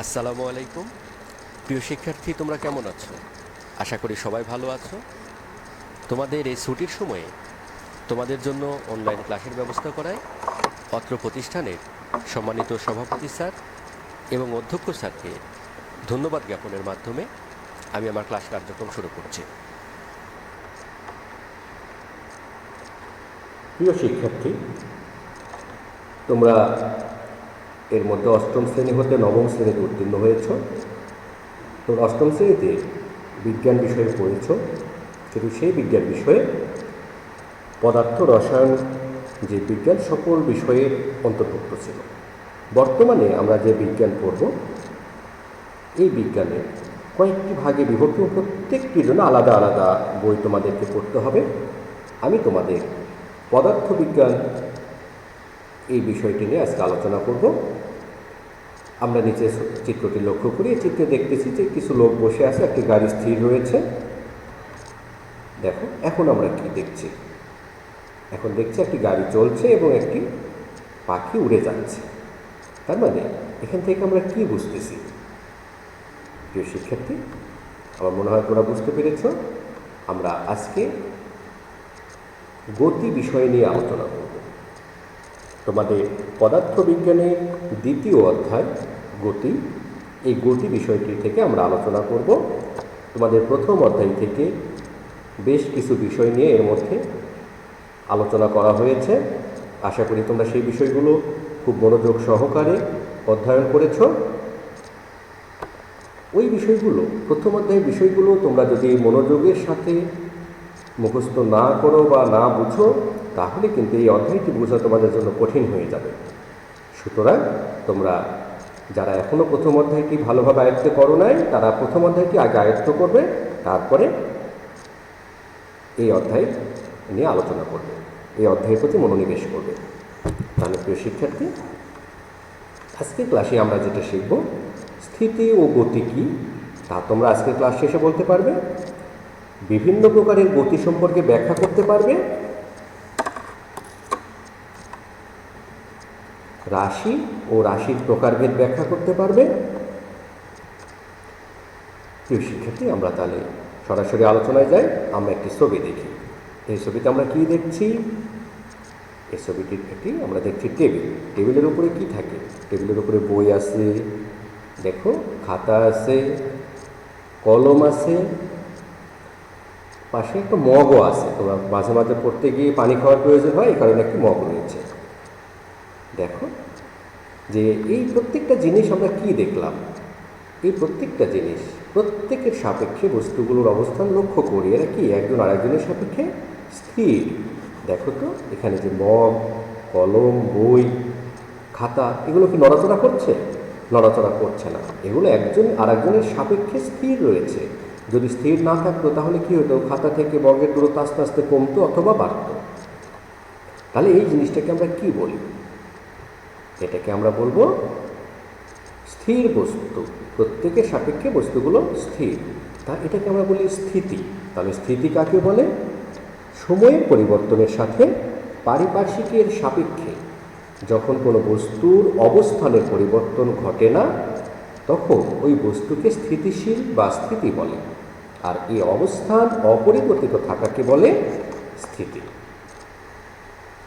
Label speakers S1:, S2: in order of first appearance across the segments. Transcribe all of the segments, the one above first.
S1: আসসালামু আলাইকুম। প্রিয় শিক্ষার্থী, তোমরা কেমন আছো? আশা করি সবাই ভালো আছো। তোমাদের এই ছুটির সময়ে তোমাদের জন্য অনলাইন ক্লাসের ব্যবস্থা করায় অত্র প্রতিষ্ঠানের সম্মানিত সভাপতি স্যার এবং অধ্যক্ষ স্যারকে ধন্যবাদ জ্ঞাপনের মাধ্যমে আমি আমার ক্লাস কার্যক্রম শুরু করছি।
S2: প্রিয় শিক্ষার্থী, তোমরা এর মধ্যে অষ্টম শ্রেণী হতে নবম শ্রেণীতে উত্তীর্ণ হয়েছ। তোমরা অষ্টম শ্রেণীতে বিজ্ঞান বিষয়ে পড়েছ, কিন্তু সেই বিজ্ঞান বিষয়ে পদার্থ রসায়ন যে বিজ্ঞান সকল বিষয়ের অন্তর্ভুক্ত ছিল। বর্তমানে আমরা যে বিজ্ঞান পড়ব, এই বিজ্ঞানে কয়েকটি ভাগে বিভক্ত, প্রত্যেকটির জন্য আলাদা আলাদা বই তোমাদেরকে পড়তে হবে। আমি তোমাদের পদার্থবিজ্ঞান এই বিষয়টি নিয়ে আজকে আলোচনা করব। আমরা নিচে চিত্রটি লক্ষ্য করি। এই চিত্রে দেখতেছি যে কিছু লোক বসে আছে, একটি গাড়ি স্থির রয়েছে। দেখো, এখন আমরা কি দেখছি? এখন দেখছি একটি গাড়ি চলছে এবং একটি পাখি উড়ে যাচ্ছে। তার মানে এখান থেকে আমরা কি বুঝতেছি? প্রিয় শিক্ষার্থী, আমার মনে হয় তোমরা বুঝতে পেরেছ। আমরা আজকে গতি বিষয় নিয়ে আলোচনা করব। তোমাদের পদার্থবিজ্ঞানের দ্বিতীয় অধ্যায় গতি, এই গতি বিষয়টি থেকে আমরা আলোচনা করব। তোমাদের প্রথম অধ্যায় থেকে বেশ কিছু বিষয় নিয়ে এর মধ্যে আলোচনা করা হয়েছে। আশা করি তোমরা সেই বিষয়গুলো খুব মনোযোগ সহকারে অধ্যয়ন করেছ। ওই বিষয়গুলো, প্রথম অধ্যায়ের বিষয়গুলো তোমরা যদি মনোযোগের সাথে মুখস্থ না করো বা না বুঝো, তাহলে কিন্তু এই অধ্যায়টি বোঝা তোমাদের জন্য কঠিন হয়ে যাবে। সুতরাং তোমরা যারা এখনও প্রথম অধ্যায়টি ভালোভাবে আয়ত্ত করো নাই, তারা প্রথম অধ্যায়টি আগে আয়ত্ত করবে, তারপরে এই অধ্যায় নিয়ে আলোচনা করবে, এই অধ্যায়ের প্রতি মনোনিবেশ করবে। তাহলে প্রিয় শিক্ষার্থী, আজকের ক্লাসে আমরা যেটা শিখব, স্থিতি ও গতি কী তা তোমরা আজকের ক্লাস শেষে বলতে পারবে। বিভিন্ন প্রকারের গতি সম্পর্কে ব্যাখ্যা করতে পারবে। রাশি ও রাশির প্রকারভেদ ব্যাখ্যা করতে পারবে। প্রিয় শিক্ষার্থী, আমরা তাহলে সরাসরি আলোচনায় যাই। আমরা একটি ছবি দেখি। এই ছবিতে আমরা কি দেখছি? এই ছবিটির একটি আমরা দেখছি টেবিল। টেবিলের উপরে কি থাকে? টেবিলের উপরে বই আছে, দেখো, খাতা আছে, কলম আছে, পাশে একটা মগও আছে। তোমরা মাঝে মাঝে পড়তে গিয়ে পানি খাওয়ার প্রয়োজন হয়, এই কারণে একটি মগ রয়েছে। দেখো যে এই প্রত্যেকটা জিনিস আমরা কি দেখলাম? এই প্রত্যেকটা জিনিস প্রত্যেকের সাপেক্ষে বস্তুগুলোর অবস্থান লক্ষ্য করি। এরা কি একজন আরেকজনের সাপেক্ষে স্থির। দেখো তো, এখানে যে মগ, কলম, বই, খাতা, এগুলো কি নড়াচড়া করছে? নড়াচড়া করছে না। এগুলো একজন আরেকজনের সাপেক্ষে স্থির রয়েছে। যদি স্থির না থাকতো তাহলে কি হতো? খাতা থেকে মগের দূরত্ব আস্তে আস্তে কমতো অথবা বাড়তো। তাহলে এই জিনিসটাকে আমরা কি বলি? এটাকে আমরা বলবো স্থির বস্তু। প্রত্যেকের সাপেক্ষে বস্তুগুলো স্থির, তা এটাকে আমরা বলি স্থিতি। তাহলে স্থিতি কাকে বলে? সময়ের পরিবর্তনের সাথে পারিপার্শ্বিকের সাপেক্ষে যখন কোনো বস্তুর অবস্থানের পরিবর্তন ঘটে না, তখন ওই বস্তুকে স্থিতিশীল বা স্থিতি বলে। আর এই অবস্থান অপরিবর্তিত থাকাকে বলে স্থিতি।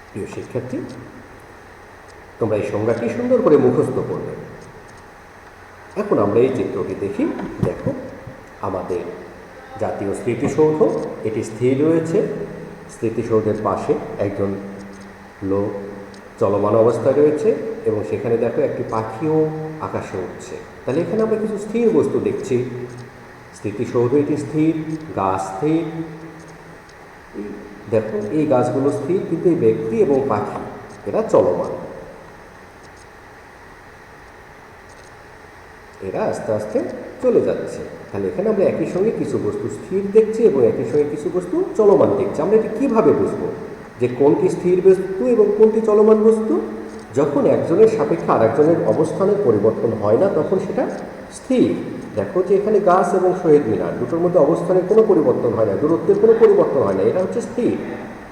S2: প্রিয় শিক্ষার্থী, তোমরা এই সংজ্ঞাটি সুন্দর করে মুখস্থ করবে। এখন আমরা এই চিত্রটি দেখি। দেখো, আমাদের জাতীয় স্মৃতিসৌধ, এটি স্থির রয়েছে। স্মৃতিসৌধের পাশে একজন লোক চলমান অবস্থায় রয়েছে এবং সেখানে দেখো একটি পাখিও আকাশে উঠছে। তাহলে এখানে আমরা কিছু স্থির বস্তু দেখছি। স্মৃতিসৌধ এটি স্থির, গাছ স্থির। দেখো, এই গাছগুলো স্থির, কিন্তু এই ব্যক্তি এবং পাখি এরা চলমান। এরা আস্তে আস্তে চলে যাচ্ছে। তাহলে এখানে আমরা একই সঙ্গে কিছু বস্তু স্থির দেখছি এবং একই সঙ্গে কিছু বস্তু চলমান দেখছি। আমরা এটি কীভাবে বুঝবো যে কোনটি স্থির বস্তু এবং কোনটি চলমান বস্তু? যখন একজনের সাপেক্ষে আরেকজনের অবস্থানের পরিবর্তন হয় না, তখন সেটা স্থির। দেখো যে এখানে গাছ এবং শহীদ মিনার দুটোর মধ্যে অবস্থানের কোনো পরিবর্তন হয় না, দূরত্বের কোনো পরিবর্তন হয় না, এটা হচ্ছে স্থির।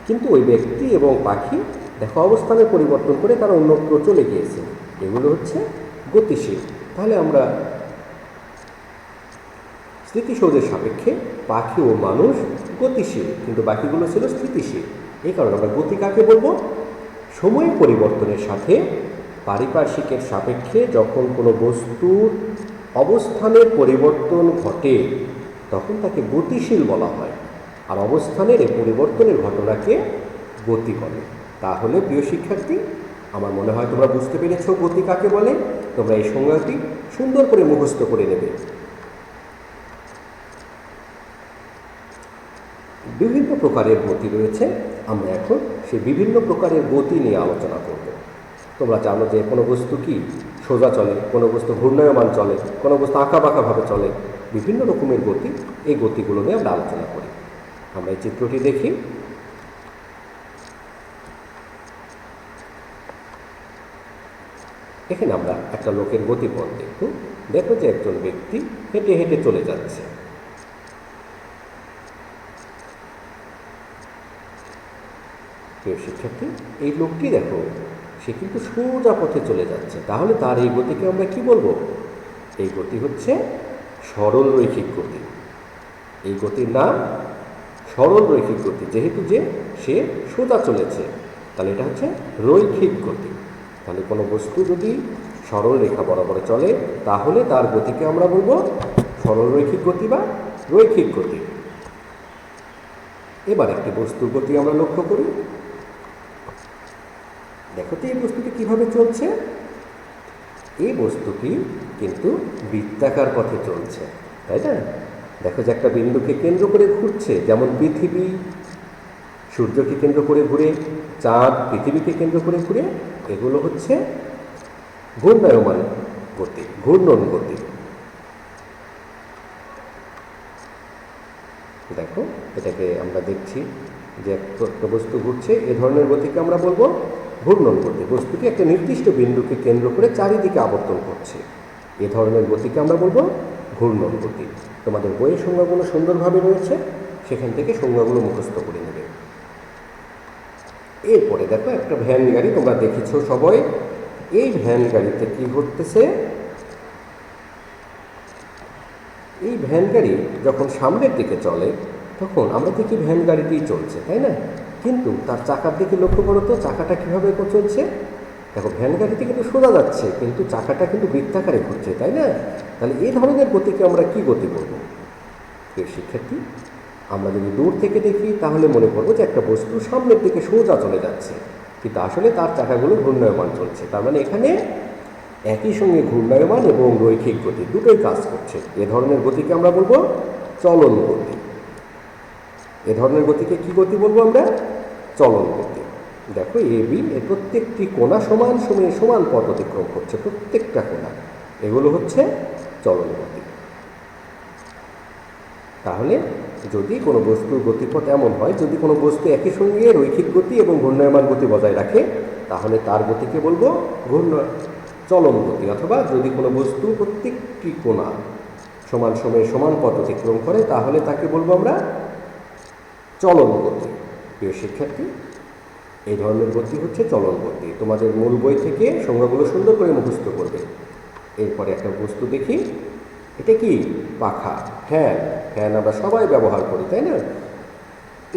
S2: কিন্তু ওই ব্যক্তি এবং পাখি দেখো অবস্থানের পরিবর্তন করে তারা অন্যত্র চলে গিয়েছে, এগুলো হচ্ছে গতিশীল। তাহলে আমরা স্মৃতিসৌধের সাপেক্ষে পাখি ও মানুষ গতিশীল, কিন্তু বাকিগুলো ছিল স্থিতিশীল। এই কারণে আমরা গতি কাকে বলবো? সময় পরিবর্তনের সাথে পারিপার্শ্বিকের সাপেক্ষে যখন কোনো বস্তুর অবস্থানের পরিবর্তন ঘটে তখন তাকে গতিশীল বলা হয়, আর অবস্থানের এই পরিবর্তনের ঘটনাকে গতি বলে। তাহলে প্রিয় শিক্ষার্থী, আমার মনে হয় তোমরা বুঝতে পেরেছ গতি কাকে বলে। তোমরা এই সংজ্ঞাটি সুন্দর করে মুখস্থ করে নেবে। বিভিন্ন প্রকারের গতি রয়েছে, আমরা এখন সেই বিভিন্ন প্রকারের গতি নিয়ে আলোচনা করব। তোমরা জানো যে কোনো বস্তু কি সোজা চলে, কোনো বস্তু ঘূর্ণায়মান চলে, কোনো বস্তু আঁকাবাঁকাভাবে চলে, বিভিন্ন রকমের গতি। এই গতিগুলো নিয়ে আমরা আলোচনা করি। আমরা এই চিত্রটি দেখি। এখানে আমরা একটা লোকের গতিপথ দেখব। দেখো যে একজন ব্যক্তি হেঁটে হেঁটে চলে যাচ্ছে। প্রিয় শিক্ষার্থী, এই লোকটি দেখো, সে কিন্তু সোজা পথে চলে যাচ্ছে। তাহলে তার এই গতিকে আমরা কি বলবো? এই গতি হচ্ছে সরল রৈখিক গতি। এই গতির নাম সরল রৈখিক গতি। যেহেতু যে সে সোজা চলেছে, তাহলে এটা হচ্ছে রৈখিক গতি। তাহলে কোনো বস্তু যদি সরল রেখা বরাবর চলে তাহলে তার গতিকে আমরা বলবো সরল রৈখিক গতি বা রৈখিক গতি। এবার একটি বস্তুর গতি আমরা লক্ষ্য করি। দেখো তো এই বস্তুটি কিভাবে চলছে। এই বস্তুটি কিন্তু বৃত্তাকার পথে চলছে, তাই না? দেখো যে একটা বিন্দুকে কেন্দ্র করে ঘুরছে, যেমন পৃথিবী সূর্যকে কেন্দ্র করে ঘুরে, চাঁদ পৃথিবীকে কেন্দ্র করে ঘুরে। এগুলো হচ্ছে ঘূর্ণায়মান গতি, ঘূর্ণন গতি। দেখো এটাকে আমরা দেখছি যে একটা বস্তু ঘুরছে, এ ধরনের গতিকে আমরা বলবো ঘূর্ণন গতি। বস্তুটি একটা নির্দিষ্ট বিন্দুকে কেন্দ্র করে চারিদিকে আবর্তন করছে, এ ধরনের গতিকে আমরা বলবো ঘূর্ণন গতি। তোমাদের বইয়ের সংজ্ঞাগুলো সুন্দরভাবে রয়েছে, সেখান থেকে সংজ্ঞাগুলো মুখস্থ করে নেবে। এরপরে দেখো একটা ভ্যান গাড়ি, তোমরা দেখেছো সবাই। এই ভ্যান গাড়িতে কি ঘটতেছে? এই ভ্যান গাড়ি যখন সামনের দিকে চলে তখন আমরা দেখি ভ্যান গাড়িটি চলছে, তাই না? কিন্তু তার চাকার দিকে লক্ষ্য করো তো, চাকাটা কীভাবে চলছে। দেখো ভ্যান গাড়িতে কিন্তু সোজা যাচ্ছে, কিন্তু চাকাটা কিন্তু বৃত্তাকারে ঘুরছে, তাই না? তাহলে এই ধরনের গতিকে আমরা কি গতি বলবো? প্রিয় শিক্ষার্থী, আমরা যদি দূর থেকে দেখি তাহলে মনে করবো যে একটা বস্তু সামনের দিকে সোজা চলে যাচ্ছে, কিন্তু আসলে তার চাকাগুলো ঘূর্ণায়মান চলছে। তার মানে এখানে একই সঙ্গে ঘূর্ণায়মান এবং রৈখিক গতি দুটোই কাজ করছে। এ ধরনের গতিকে আমরা বলবো চলন গতি। এ ধরনের গতিকে কি গতি বলবো আমরা? চলন গতি। দেখো এ বি এর প্রত্যেকটি কোণা সমান সময়ে সমান পথ অতিক্রম করছে, প্রত্যেকটা কোণা। এগুলো হচ্ছে চলন গতি। তাহলে যদি কোনো বস্তুর গতিপথ এমন হয়, যদি কোনো বস্তু একই সঙ্গে রৈখিক গতি এবং ঘূর্ণায়মান গতি বজায় রাখে, তাহলে তার গতিকে বলবো চলন গতি। অথবা যদি কোনো বস্তু প্রত্যেকটি কোণা সমান সময়ে সমান পথ অতিক্রম করে, তাহলে তাকে বলবো আমরা চলন গতি। প্রিয় শিক্ষার্থী, এই ধরনের গতি হচ্ছে চলন গতি। তোমাদের মূল বই থেকে সংজ্ঞাগুলো সুন্দর করে মুখস্থ করবে। এরপরে একটা বস্তু দেখি। এটা কি? পাখা, ফ্যান। ফ্যান আমরা সবাই ব্যবহার করি, তাই না?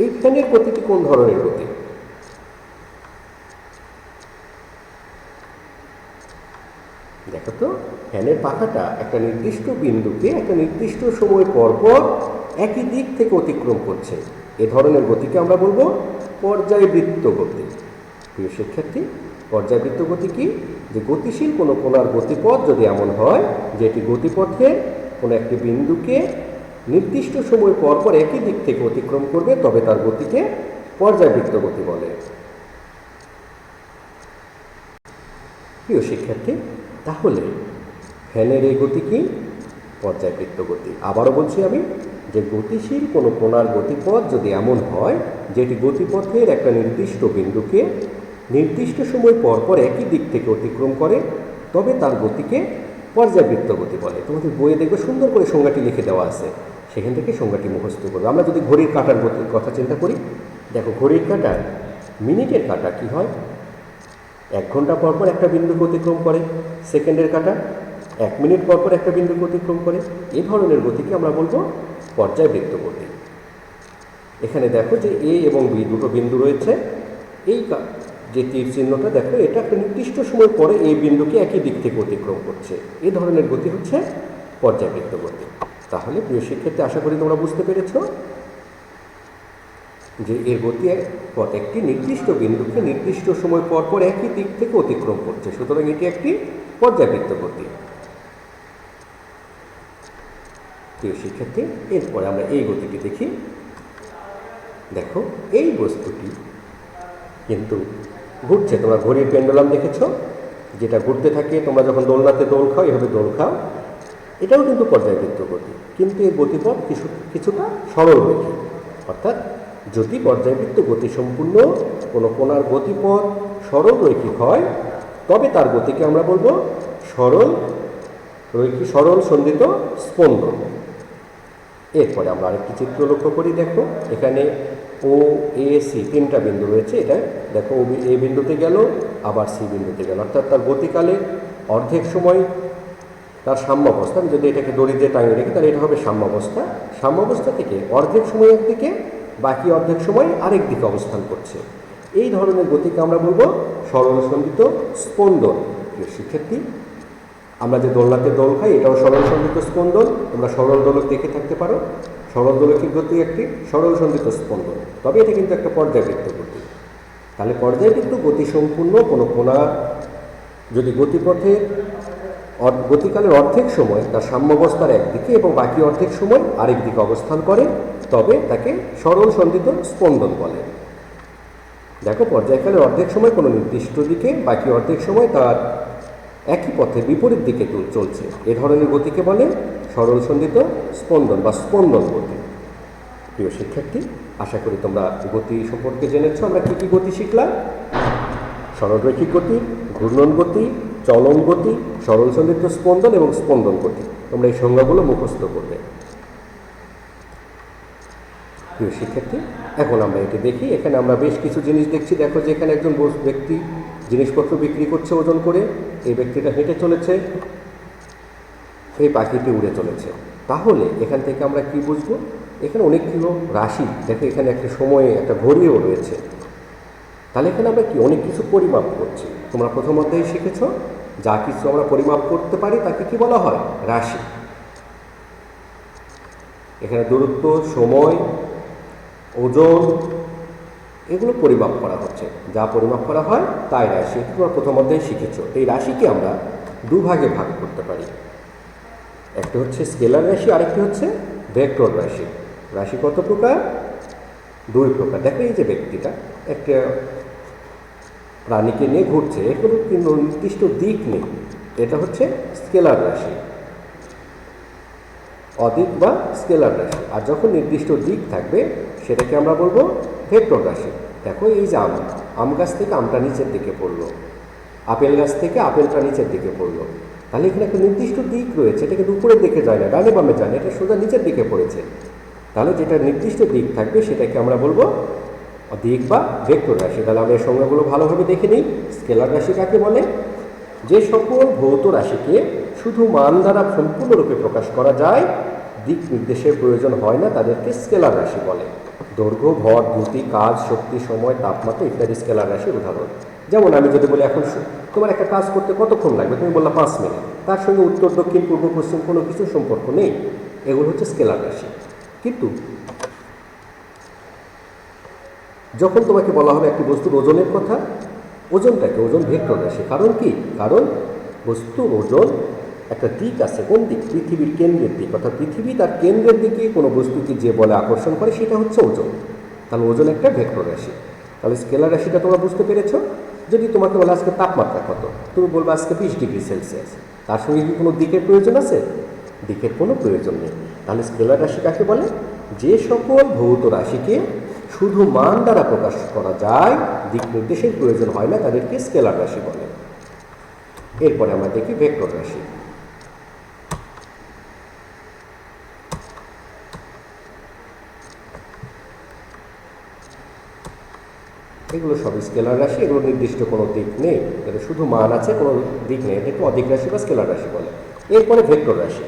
S2: এই ফ্যানের গতিটি কোন ধরনের গতি? দেখো তো, ফ্যানের পাখাটা একটা নির্দিষ্ট বিন্দুকে একটা নির্দিষ্ট সময় পর পর একই দিক থেকে অতিক্রম করছে। এ ধরনের গতিকে আমরা বলবো পর্যায়বৃত্ত গতি। প্রিয় শিক্ষার্থী, পর্যায়বৃত্ত গতি কি? যে গতিশীল কোনো কোণার গতিপথ যদি এমন হয় যে এটি গতিপথে কোনো একটি বিন্দুকে নির্দিষ্ট সময় পর পর একই দিক থেকে অতিক্রম করবে, তবে তার গতিকে পর্যায়বৃত্ত গতি বলে। প্রিয় শিক্ষার্থী, তাহলে ফ্যানের এই গতি কি? পর্যায়বৃত্ত গতি। আবারও বলছি আমি, যে গতিশীল কোনো কোণার গতিপথ যদি এমন হয় যেটি গতিপথের একটা নির্দিষ্ট বিন্দুকে নির্দিষ্ট সময় পর পর একই দিক থেকে অতিক্রম করে, তবে তার গতিকে পর্যায়বৃত্ত গতি বলে। তোমাদের বইয়ে দেখবে সুন্দর করে সংজ্ঞাটি লিখে দেওয়া আছে, সেখান থেকে সংজ্ঞাটি মুখস্থ করবে। আমরা যদি ঘড়ির কাঁটার গতির কথা চিন্তা করি, দেখো ঘড়ির কাঁটার মিনিটের কাঁটা কি হয়? 1 ঘন্টা পর পর একটা বিন্দুকে অতিক্রম করে। সেকেন্ডের কাঁটা 1 মিনিট পর পর একটা বিন্দু অতিক্রম করে। এই ধরনের গতিকে আমরা বলবো পর্যায়বৃত্ত গতি। এখানে দেখো যে এ এবং বি দুটো বিন্দু রয়েছে। এই যে তীর চিহ্নটা দেখো, এটা একটা নির্দিষ্ট সময় পরে এই বিন্দুকে একই দিক থেকে অতিক্রম করছে। এই ধরনের গতি হচ্ছে পর্যায়বৃত্ত গতি। তাহলে প্রিয় শিক্ষার্থী, আশা করি তোমরা বুঝতে পেরেছো যে এর গতি পথ একটি নির্দিষ্ট বিন্দুকে নির্দিষ্ট সময় পর পর একই দিক থেকে অতিক্রম করছে, সুতরাং এটি একটি পর্যায়বৃত্ত গতি। প্রিয় শিক্ষার্থী, এরপরে আমরা এই গতিটি দেখি। দেখো, এই বস্তুটি কিন্তু ঘুরছে। তোমরা ঘড়ির পেন্ডুলাম দেখেছ, যেটা ঘুরতে থাকে। তোমরা যখন দোলনাতে দোল খাও, এভাবে দোল খাও। এটাও কিন্তু পর্যায়বৃত্ত গতি, কিন্তু এর গতিপথ কিছুটা সরল রৈখিক। অর্থাৎ যদি পর্যায়বৃত্ত গতি সম্পূর্ণ কোনো কোণার গতিপথ সরল রৈখিক হয়, তবে তার গতিকে আমরা বলবো সরল সন্ধিত স্পন্দন। এরপরে আমরা আরেকটি চিত্র লক্ষ্য করি। দেখো, এখানে ও এ সি তিনটা বিন্দু রয়েছে। এটা দেখো, ও এ বিন্দুতে গেল, আবার সি বিন্দুতে গেল, অর্থাৎ তার গতিকালে অর্ধেক সময় তার সাম্যাবস্থা। আমি যদি এটাকে দড়ি দিয়ে টাঙিয়ে রেখি, তাহলে এটা হবে সাম্যাবস্থা। সাম্যাবস্থা থেকে অর্ধেক সময় একদিকে, বাকি অর্ধেক সময় আরেক দিকে অবস্থান করছে। এই ধরনের গতিকে আমরা বলবো সরল সন্ধিত স্পন্দন। প্রিয় শিক্ষার্থী, আমরা যে দোলনাতে দোল খাই, এটাও সরল সন্ধিত স্পন্দন। তোমরা সরল দোলক দেখে থাকতে পারো। সরল দোলকের গতি একটি সরল সন্ধিত স্পন্দন, তবে এটা কিন্তু একটা পর্যায়বৃত্ত গতি। তাহলে পর্যায়বৃত্ত গতি সম্পূর্ণ কোনো কোণা যদি গতিপথের গতিকালের অর্ধেক সময় তার সাম্যাবস্থার একদিকে এবং বাকি অর্ধেক সময় আরেক দিকে অবস্থান করে, তবে তাকে সরল সন্ধিত স্পন্দন বলে। দেখো, পর্যায়কালের অর্ধেক সময় কোনো নির্দিষ্ট দিকে, বাকি অর্ধেক সময় তার একই পথে বিপরীত দিকে চলছে। এ ধরনের গতিকে বলে সরল সন্ধিত স্পন্দন বা স্পন্দন গতি। প্রিয় শিক্ষার্থী, আশা করি তোমরা গতি সম্পর্কে জেনেছ। আমরা কী কী গতি শিখলাম? সরলরৈখিক গতি, ঘূর্ণন গতি, চলন গতি, সরল সন্ধিত স্পন্দন এবং স্পন্দন গতি। তোমরা এই সংজ্ঞাগুলো মুখস্থ করবে। প্রিয় শিক্ষার্থী, এখন আমরা এটি দেখি। এখানে আমরা বেশ কিছু জিনিস দেখছি। দেখো যে এখানে একজন ব্যক্তি জিনিসপত্র বিক্রি করছে ওজন করে। এই ব্যক্তিটা হেঁটে চলেছে, এই পাখিটি উড়ে চলেছে। তাহলে এখান থেকে আমরা কি বুঝবো? এখানে অনেকগুলো রাশি, দেখো এখানে একটা সময়ে একটা ঘড়িও রয়েছে। তাহলে এখানে আমরা কি অনেক কিছু পরিমাপ করছি। তোমরা প্রথম অধ্যায়ে শিখেছ, যা কিছু আমরা পরিমাপ করতে পারি তাকে কি বলা হয়? রাশি। এখানে দূরত্ব, সময়, ওজন, এগুলো পরিমাপ করা হচ্ছে। যা পরিমাপ করা হয় তাই রাশি। তোমরা প্রথম অধ্যায়ে শিখেছ। এই রাশিকে আমরা দুভাগে ভাগ করতে পারি। একটা হচ্ছে স্কেলার রাশি, আরেকটি হচ্ছে ভেক্টর রাশি। রাশি কত প্রকার? 2 প্রকার। দেখো, এই যে ব্যক্তিটা একটা প্রাণীকে নিয়ে ঘুরছে, এর কোনো কিন্তু নির্দিষ্ট দিক নেই। এটা হচ্ছে স্কেলার রাশি, অদিক বা স্কেলার রাশি। আর যখন নির্দিষ্ট দিক থাকবে, সেটাকে আমরা বলবো ভেক্টর রাশি। দেখো, এই যে আম গাছ থেকে আমটা নিচের দিকে পড়লো, আপেল গাছ থেকে আপেলটা নিচের দিকে পড়লো। তাহলে এখানে একটা নির্দিষ্ট দিক রয়েছে। এটা কিন্তু উপরের দিকে যায় না, ডানে বামে যায় না, এটা সোজা নিচের দিকে পড়েছে। তাহলে যেটা নির্দিষ্ট দিক থাকবে সেটাকে আমরা বলবো দিক বা ভেক্টর রাশি। তাহলে আমরা এই সংজ্ঞাগুলো ভালোভাবে দেখে নিই। স্কেলার রাশি কাকে বলে? যে সকল ভৌত রাশিকে শুধু মান দ্বারা সম্পূর্ণরূপে প্রকাশ করা যায়, দিক নির্দেশের প্রয়োজন হয় না, তাদেরকে স্কেলার রাশি বলে। দৈর্ঘ্য, ভর, দ্রুতি, কাজ, শক্তি, সময়, তাপমাত্রা ইত্যাদি স্কেলার রাশির উদাহরণ। যেমন আমি যদি বলি, এখন তোমার একটা কাজ করতে কতক্ষণ লাগবে, তুমি বললা 5 মিনিট। তার সঙ্গে উত্তর, দক্ষিণ, পূর্ব, পশ্চিম কোনো কিছু সম্পর্ক নেই। এগুলো হচ্ছে স্কেলার রাশি। কিন্তু যখন তোমাকে বলা হবে একটি বস্তুর ওজনের কথা, ওজনটাকে ওজন ভেক্টর রাশি। কারণ কি? কারণ বস্তুর ওজন একটা দিক আছে। কোন দিক? পৃথিবীর কেন্দ্রের দিক। অর্থাৎ পৃথিবী তার কেন্দ্রের দিকে কোনো বস্তুকে যে বলে আকর্ষণ করে, সেটা হচ্ছে ওজন। তাহলে ওজন একটা ভেক্টর রাশি। তাহলে স্কেলার রাশিটা তোমরা বুঝতে পেরেছো। যদি তোমাকে বলে আজকে তাপমাত্রা কত, তুমি বলবে আজকে 20 ডিগ্রি সেলসিয়াস। তার সঙ্গে কি কোনো দিকের প্রয়োজন আছে? দিকের কোনো প্রয়োজন নেই। তাহলে স্কেলার রাশি কাকে বলে? যে সকল ভৌত রাশিকে শুধু মান দ্বারা প্রকাশ করা যায়, দিক নির্দেশের প্রয়োজন হয় না, তাদেরকে স্কেলার রাশি বলে। এরপরে আমরা দেখি ভেক্টর রাশি। এগুলো সব স্কেলার রাশি। এগুলো নির্দিষ্ট কোনো দিক নেই, এটা শুধু মান আছে, কোনো দিক নেই। এটাকে অদিক রাশি বা স্কেলার রাশি বলে। এরপরে ভেক্টর রাশি,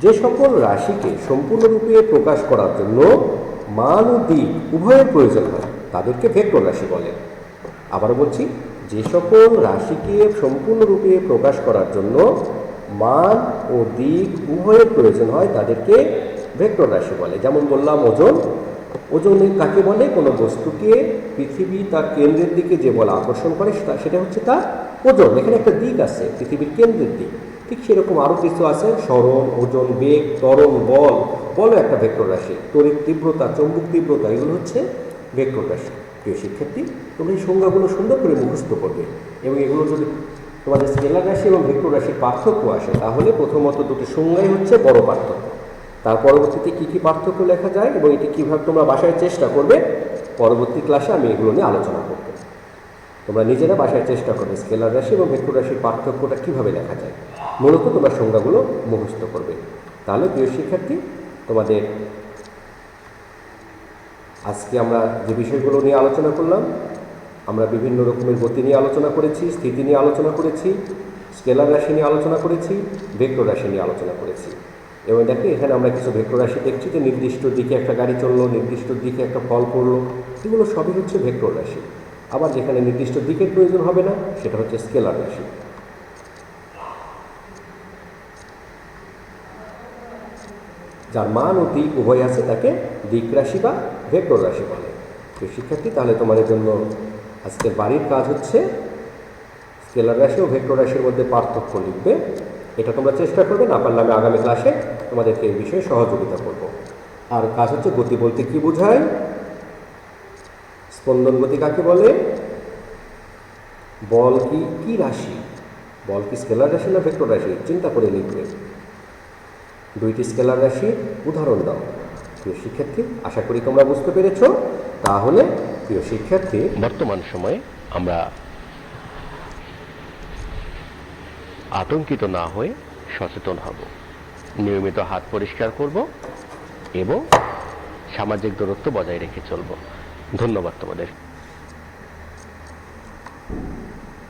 S2: যে সকল রাশিকে সম্পূর্ণরূপে প্রকাশ করার জন্য মান ও দিক উভয়ের প্রয়োজন হয় তাদেরকে ভেক্টর রাশি বলে। আবারও বলছি, যে সকল রাশিকে সম্পূর্ণরূপে প্রকাশ করার জন্য মান ও দিক উভয়ের প্রয়োজন হয় তাদেরকে ভেক্টর রাশি বলে। যেমন বললাম ওজন, ওজন কাকে বলে? কোনো বস্তুকে পৃথিবী তার কেন্দ্রের দিকে যে বল আকর্ষণ করে সেটা হচ্ছে তার ওজন। এখানে একটা দিক আছে, পৃথিবীর কেন্দ্রের দিক। ঠিক সেরকম আরও কিছু আছে, সরণ, ওজন, বেগ, ত্বরণ, বল। বলও একটা ভেক্টর রাশি। তড়িৎ তীব্রতা, চৌম্বক তীব্রতা, এগুলো হচ্ছে ভেক্টর রাশি। প্রিয় শিক্ষার্থী, তোমরা এই সংজ্ঞাগুলো সুন্দর করে মুখস্থ করবে এবং এগুলো যদি তোমাদের স্কেলার রাশি এবং ভেক্টর রাশির পার্থক্য আসে তাহলে প্রথমত দুটি সংজ্ঞাই হচ্ছে বড় পার্থক্য। তার পরবর্তীতে কী কী পার্থক্য লেখা যায় এবং এটি কীভাবে তোমরা বাসায় চেষ্টা করবে, পরবর্তী ক্লাসে আমি এগুলো নিয়ে আলোচনা করব। তোমরা নিজেরা বাসায় চেষ্টা করবে স্কেলার রাশি এবং ভেক্টর রাশির পার্থক্যটা কীভাবে লেখা যায়। মূলত তোমরা সংজ্ঞাগুলো মুখস্থ করবে। তাহলে প্রিয় শিক্ষার্থী, তোমাদের আজকে আমরা যে বিষয়গুলো নিয়ে আলোচনা করলাম, আমরা বিভিন্ন রকমের গতি নিয়ে আলোচনা করেছি, স্থিতি নিয়ে আলোচনা করেছি, স্কেলার রাশি নিয়ে আলোচনা করেছি, ভেক্টর রাশি নিয়ে আলোচনা করেছি। এবং দেখো এখানে আমরা কিছু ভেক্টর রাশি দেখছি যে নির্দিষ্ট দিকে একটা গাড়ি চললো, নির্দিষ্ট দিকে একটা ফল পড়লো, এগুলো সবই হচ্ছে ভেক্টর রাশি। আবার যেখানে নির্দিষ্ট দিকের প্রয়োজন হবে না সেটা হচ্ছে স্কেলার রাশি। যার মান ও দিক উভয় আছে তাকে দিক রাশি বা ভেক্টর রাশি বলে। তো শিক্ষার্থী, তাহলে তোমাদের জন্য আজকের বাড়ির কাজ হচ্ছে স্কেলার রাশি ও ভেক্টর রাশির মধ্যে পার্থক্য লিখবে। এটা তোমরা চেষ্টা করবে, না পারলে আমি আগামী ক্লাসে তোমাদেরকে এই বিষয়ে সহযোগিতা করব। আর কাজ হচ্ছে গতি বলতে কি বোঝায়, স্পন্দন গতি কাকে বলে, বল কি রাশি, বল কি স্কেলার রাশি না ভেক্টর রাশি, চিন্তা করে লিখবে। দুইটি স্কেলার রাশির উদাহরণ দাও। প্রিয় শিক্ষার্থী, আশা করি তোমরা বুঝতে পেরেছ। তাহলে প্রিয় শিক্ষার্থী,
S1: বর্তমান সময়ে আমরা আতঙ্কিত না হয়ে সচেতন হব, নিয়মিত হাত পরিষ্কার করব এবং সামাজিক দূরত্ব বজায় রেখে চলব। ধন্যবাদ তোমাদের।